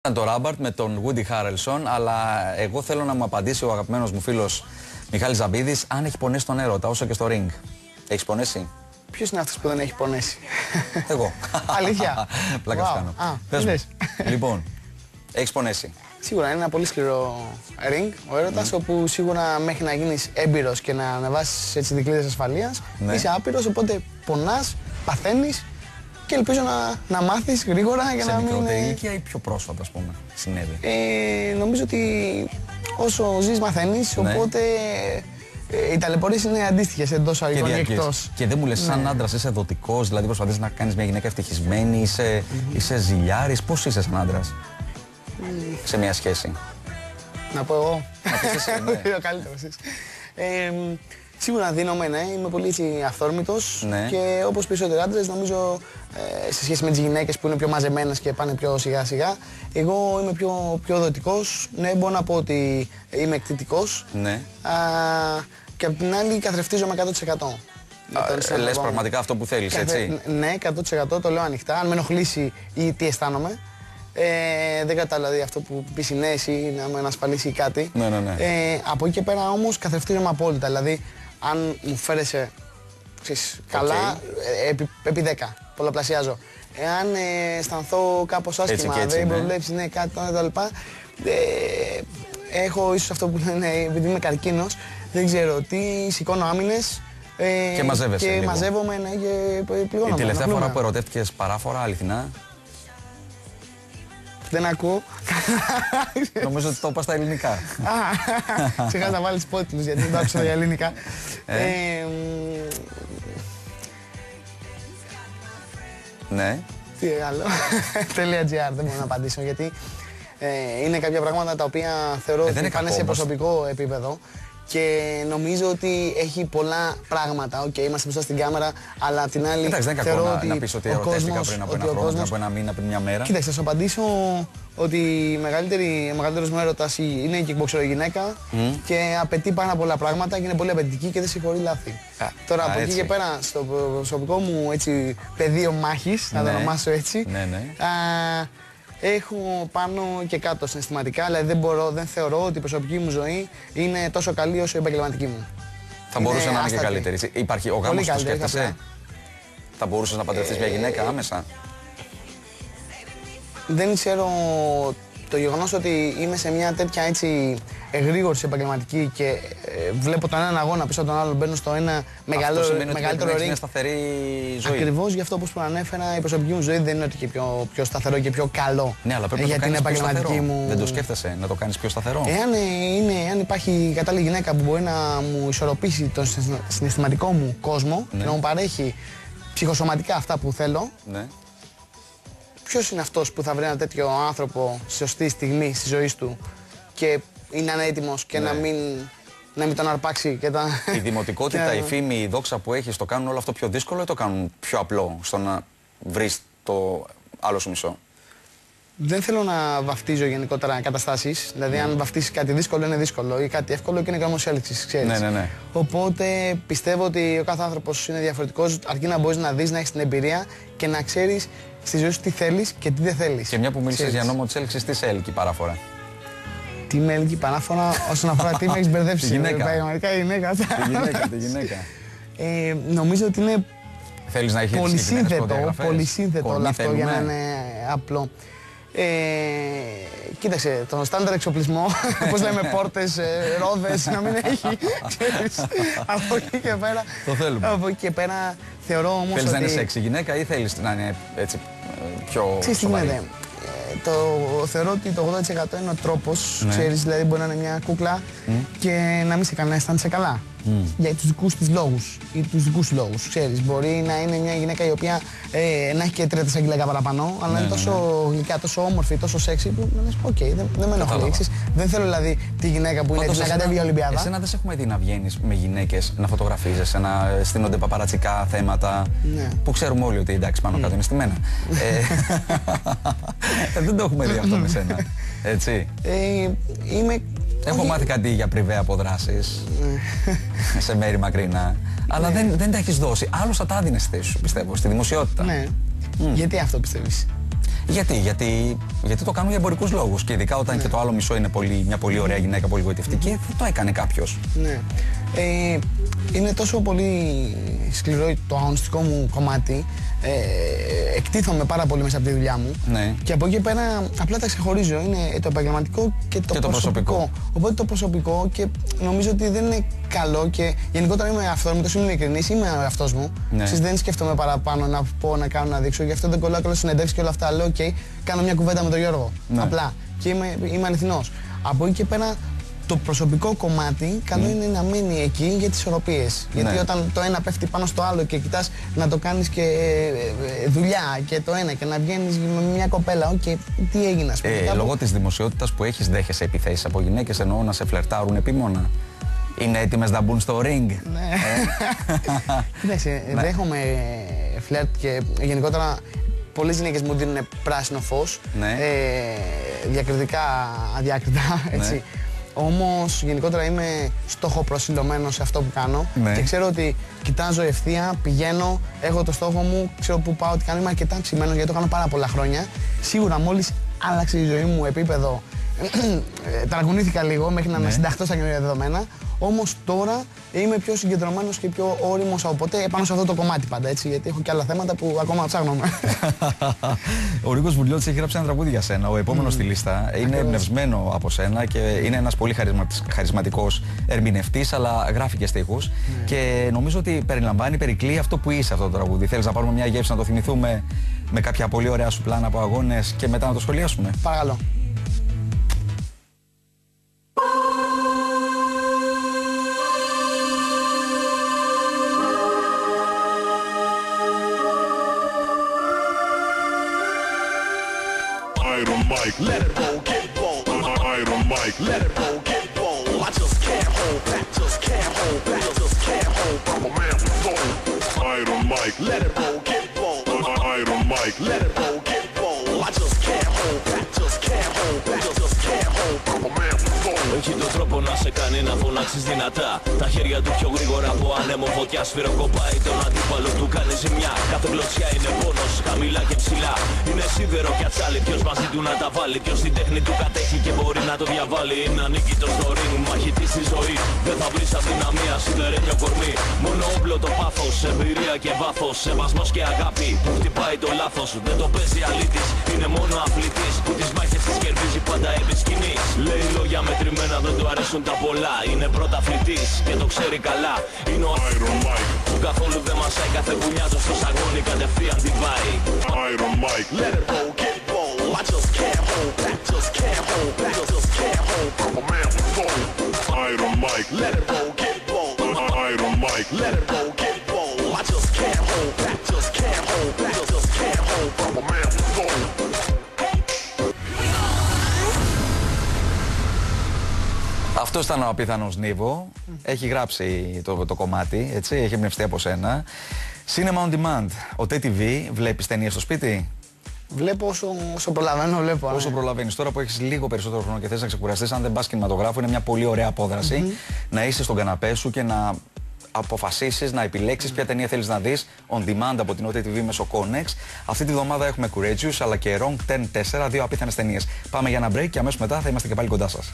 Ήταν το Ράμπαρτ με τον Woody Harrelson, αλλά εγώ θέλω να μου απαντήσει ο αγαπημένος μου φίλος Μιχάλης Ζαμπίδης αν έχει πονέσει τον έρωτα, όσο και στο ring. Έχεις πονέσει? Ποιος είναι αυτός που δεν έχει πονέσει? Εγώ. Αλήθεια? Πλάκα σου κάνω. Πες μου. Λοιπόν, έχεις πονέσει? Σίγουρα είναι ένα πολύ σκληρό ring ο έρωτας, όπου σίγουρα μέχρι να γίνεις έμπειρος και να ανεβάσεις έτσι δικλείδες ασφαλείας, είσαι άπειρος, οπότε πονάς, παθαίνεις και ελπίζω να μάθεις γρήγορα για να μην... Σε μικρότερη ηλικία ή πιο πρόσφατα, ας πούμε, συνέβη? Νομίζω ότι όσο ζεις μαθαίνεις, οπότε οι ταλαιπωρίες είναι αντίστοιχες εντός αγωγικών ή εκτός. Και δεν μου λες, σαν άντρας είσαι δοτικός, δηλαδή προσπαθείς να κάνεις μια γυναίκα ευτυχισμένη, είσαι ζηλιάρης, πώς είσαι σαν άντρας σε μια σχέση? Να πω εγώ. Να πεις εσύ, ναι. Είναι ο καλύτερος εσύ. Σίγουρα δίνομαι, ναι, είμαι πολύ έτσι αυθόρμητος, ναι. Και όπως περισσότεροι άντρες, νομίζω σε σχέση με τις γυναίκες που είναι πιο μαζεμένες και πάνε πιο σιγά σιγά, εγώ είμαι πιο δοτικός, ναι, μπορώ να πω ότι είμαι εκτιτικός, ναι. Και απ' την άλλη καθρεφτίζομαι 100%. Λες πραγματικά αυτό που θέλεις, έτσι? Ναι, 100% το λέω ανοιχτά, αν με ενοχλήσει ή τι αισθάνομαι. Δεν κατάλαβα δηλαδή αυτό που πεις οι νέες ή να με ανασφαλίσει ή κάτι. Ναι, ναι, ναι. Από εκεί και πέρα όμως καθρεφτίζομαι απόλυτα. Δηλαδή, αν μου φέρεσαι καλά, επί 10, πολλαπλασιάζω. Εάν αισθανθώ κάπως άσχημα, δεν προβλέψεις κάτι κτλ. Έχω ίσως αυτό που λένε, επειδή είμαι καρκίνος, δεν ξέρω τι, σηκώνω άμυνες. Και μαζεύεσαι λίγο. Μαζεύομαι, ναι, και πληγώνομαι. Η τελευταία φορά που ερωτεύτηκες παράφορα, αληθινά? Δεν ακούω. Νομίζω ότι το είπα στα ελληνικά. Ξεχάσα να βάλεις υπότιτλους γιατί δεν το άκουσα για ελληνικά. Ναι. Τι άλλο. .gr, δεν μπορώ να απαντήσω γιατί είναι κάποια πράγματα τα οποία θεωρώ ότι πάνε σε προσωπικό επίπεδο. Και νομίζω ότι έχει πολλά πράγματα. Οκ, είμαστε μπροστά στην κάμερα, αλλά απ' την άλλη. Εντάξει, δεν είναι κακό να πεις ότι ερωτεύτηκα πριν από ένα χρόνο, πριν από ένα μήνα, πριν μια μέρα. Κοίταξε, θα σου απαντήσω ότι ο μεγαλύτερος μου έρωτας είναι η γυναίκα και απαιτεί πάρα πολλά πράγματα και είναι πολύ απαιτητική και δεν συγχωρεί λάθη. Τώρα από εκεί και πέρα, στο προσωπικό μου έτσι, πεδίο μάχης, να το ονομάσω έτσι. Έχω πάνω και κάτω συναισθηματικά, δηλαδή δεν θεωρώ ότι η προσωπική μου ζωή είναι τόσο καλή όσο η επαγγελματική μου. Θα μπορούσε να είναι και καλύτερη. Υπάρχει ο γάμος που σκέφτεσαι? Θα μπορούσες να παντρευτείς μια γυναίκα άμεσα? Δεν ξέρω, το γεγονός ότι είμαι σε μια τέτοια έτσι εγρήγορση επαγγελματική και βλέπω τον έναν αγώνα πίσω από τον άλλον, μπαίνω στο ένα μεγαλύτερο ring. Μια σταθερή ζωή. Ακριβώς γι' αυτό όπως προανέφερα, η προσωπική μου ζωή δεν είναι ότι και πιο σταθερό και πιο καλό. Ναι, αλλά πρέπει να το κάνεις πιο σταθερό. Δεν το σκέφτεσαι να το κάνεις πιο σταθερό? Εάν υπάρχει κατάλληλη γυναίκα που μπορεί να μου ισορροπήσει τον συναισθηματικό μου κόσμο και να μου παρέχει ψυχοσωματικά αυτά που θέλω. Ναι. Ποιος είναι αυτός που θα βρει ένα τέτοιο άνθρωπο στη σωστή στιγμή στη ζωή του και είναι έτοιμος και να μην τον αρπάξει και τα... Η δημοτικότητα, η φήμη, η δόξα που έχεις το κάνουν όλο αυτό πιο δύσκολο ή το κάνουν πιο απλό στο να βρεις το άλλο σου μισό? Δεν θέλω να βαφτίζω γενικότερα καταστάσεις. Δηλαδή, αν βαφτίσεις κάτι δύσκολο είναι δύσκολο ή κάτι εύκολο και είναι γραμμός έλεξης, ξέρεις. Ναι. Οπότε πιστεύω ότι ο κάθε άνθρωπος είναι διαφορετικός, αρκεί να μπορείς να δεις, να έχεις την εμπειρία και να ξέρεις στη ζωή σου τι θέλεις και τι δεν θέλεις. Και μια που μίλησες για νόμο της έλξης, τι σε έλκει παράφορα? Τι με έλκει παράφορα όσον αφορά τι με έχεις μπερδέψει? Τη γυναίκα. Πραγματικά η γυναίκα. Τη γυναίκα. Νομίζω ότι είναι πολύ σύνθετο όλο αυτό για να είναι απλό. Κοίταξε, τον στάνταρ εξοπλισμό, όπως λέμε πόρτες, ρόδες, να μην έχει, ξέρεις, από εκεί και πέρα. Το θέλουμε. Από εκεί και πέρα θεωρώ όμως ότι... Θέλεις να είναι σεξι γυναίκα ή θέλεις να είναι έτσι πιο σοβαρή? Θεωρώ ότι το 80% είναι ο τρόπος, ξέρεις, δηλαδή μπορεί να είναι μια κούκλα και να μην σε κάνει να αισθάνεσαι καλά. Για τους δικούς της λόγους ή τους δικούς λόγους, ξέρεις. Μπορεί να είναι μια γυναίκα η οποία να έχει και 3-4 κιλάκια παραπάνω, αλλά είναι τόσο γλυκά, τόσο όμορφη, τόσο σεξι που να λες, οκ, δεν με ενοχλεί. Δεν θέλω δηλαδή τη γυναίκα που είναι έτοιμη να κατέβει για Ολυμπιάδα. Εσένα δεν σε έχουμε δει να βγαίνεις με γυναίκες, να φωτογραφίζεσαι, να στείνονται παπαρατσικά θέματα, που ξέρουμε όλοι ότι εντάξει πάνω κάτω είναι στημένα. Δεν το έχουμε δει αυτό με σένα, έτσι? Έχω μάθει κάτι για πριβέ αποδράσεις σε μέρη μακρινά, αλλά δεν τα έχεις δώσει. Άλλος θα τα έδινε στη θέση σου, πιστεύω, στη δημοσιότητα. Ναι. Γιατί αυτό πιστεύεις? Γιατί το κάνουν για εμπορικούς λόγους. Και ειδικά όταν και το άλλο μισό είναι μια πολύ ωραία γυναίκα, πολύ γοητευτική, δεν το έκανε κάποιος. Ναι. Είναι τόσο πολύ σκληρό το αγωνιστικό μου κομμάτι. Εκτίθομαι πάρα πολύ μέσα από τη δουλειά μου. Ναι. Και από εκεί πέρα απλά τα ξεχωρίζω. Είναι το επαγγελματικό και το προσωπικό. Οπότε το προσωπικό, και νομίζω ότι δεν είναι καλό, και γενικότερα είμαι αυθόρμητος, είμαι ειλικρινής, είμαι ο εαυτός μου. Ναι. Δεν σκέφτομαι παραπάνω να πω, να κάνω, να δείξω. Γι' αυτό δεν κολλάω κιόλας συνεντεύξεις και όλα αυτά. Λέω, OK, κάνω μια κουβέντα με τον Γιώργο. Ναι. Απλά. Και είμαι αληθινός. Από εκεί και πέρα, το προσωπικό κομμάτι καλό είναι να μείνει εκεί για τις ισορροπίες. Ναι. Γιατί όταν το ένα πέφτει πάνω στο άλλο και κοιτάς να το κάνεις και δουλειά και το ένα, και να βγαίνεις με μια κοπέλα, OK, τι έγινε, ας πούμε. Λόγω της δημοσιότητας που έχεις, δέχεσαι επιθέσεις από γυναίκες, εννοώ να σε φλερτάρουν επίμονα? Είναι έτοιμες να μπουν στο ring? Ναι. Κοίταξε, δέχομαι φλερτ, και γενικότερα πολλές γυναίκες μου δίνουν πράσινο φως. Ναι. Διακριτικά, αδιάκριτα, έτσι. Ναι. Όμως γενικότερα είμαι στόχο-προσιλωμένος σε αυτό που κάνω. Ναι. Και ξέρω ότι κοιτάζω ευθεία, πηγαίνω, έχω το στόχο μου, ξέρω που πάω, τι κάνω. Είμαι αρκετά ψημένος, γιατί το κάνω πάρα πολλά χρόνια. Σίγουρα μόλις άλλαξε η ζωή μου επίπεδο, ταρακουνήθηκα λίγο μέχρι να με συνταχθώ στα καινούργια δεδομένα. Όμως τώρα είμαι πιο συγκεντρωμένος και πιο όριμος από ποτέ πάνω σε αυτό το κομμάτι πάντα, έτσι, γιατί έχω και άλλα θέματα που ακόμα ψάχνομαι. Ο Νίκος Βουλιώτης έχει γράψει ένα τραγούδι για σένα. Ο επόμενος στη λίστα είναι εμπνευσμένο από σένα και είναι ένας πολύ χαρισματικός ερμηνευτής, αλλά γράφει και στίχους. Και νομίζω ότι περικλεί αυτό που είσαι αυτό το τραγούδι. Θέλεις να πάρουμε μια γεύση, να το θυμηθούμε με κάποια πολύ ωραία σου πλάνα από αγώνες και μετά να το σχολιάσουμε? Παρακαλώ. Iron Mike, let it roll, get bold. Iron Mike, let it roll, get bold. I just can't hold back, just can't hold back, just can't hold back. I'm a man with soul. Iron Mike, let it roll, get bold. Iron Mike, let it roll, get bold. I just can't hold back, just can't hold back, just can't hold back. I'm a man with soul. Έχει τον τρόπο να σε κάνει να φωνάξεις δυνατά. Τα χέρια του πιο γρήγορα από άνεμο φωτιά σφυροκοπάει τον αντίπαλο του, κάνει ζημιά. Κάθε γλωσσιά είναι πόνος, χαμηλά και ψηλά. Είναι σίδερο και ατσάλι, ποιος μαζί του να τα βάλει. Ποιος την τέχνη του κατέχει και μπορεί να το διαβάλει. Είναι ανίκητος στο ring, μαχητής στη ζωή. Δεν θα βρεις αδυναμία, σιδερένιο κορμί. Μόνο όπλο το πάθος, εμπειρία και βάθος. Σεβασμός και αγάπη που χτυπάει το λάθος. Δεν το παίζει αλήτης, είναι μόνο αθλητής που τις μάχες τις κερδίζει πάντα επί σκηνής. Λέει λόγια μετρημένα, δεν του αρέσουν τα πολλά. Είναι πρωταθλητής και το ξέρει καλά. Είναι ο Iron Mike που καθόλου δεν μασάει. Κάθε γουνιά του στο σαγόνι κατευθείαν την πάει. Iron Mike, let it roll, get bold. I just can't hold back, just can't hold back, just can't hold back. I'm a man with soul. Iron Mike, let it roll, get bold. Iron Mike, let it roll, get bold. I just can't hold back, just can't hold back, just can't hold back. I'm a man with soul. Αυτός ήταν ο απίθανος Νίβο. Έχει γράψει το κομμάτι, έτσι, έχει εμπνευστεί από σένα. Cinema on Demand. Ο TTV, βλέπεις ταινίες στο σπίτι? Βλέπω όσο προλαβαίνω, βλέπω. Όσο προλαβαίνεις. Τώρα που έχεις λίγο περισσότερο χρόνο και θες να ξεκουραστείς, αν δεν πας κινηματογράφο, είναι μια πολύ ωραία απόδραση να είσαι στον καναπέ σου και να αποφασίσεις, να επιλέξεις ποια ταινία θέλεις να δεις on demand από την OTTV μέσω Connex. Αυτή τη βδομάδα έχουμε Courageous αλλά και Wrong Turn 4, δύο απίθανες ταινίες. Πάμε για ένα break και αμέσως μετά θα είμαστε και πάλι κοντά σας.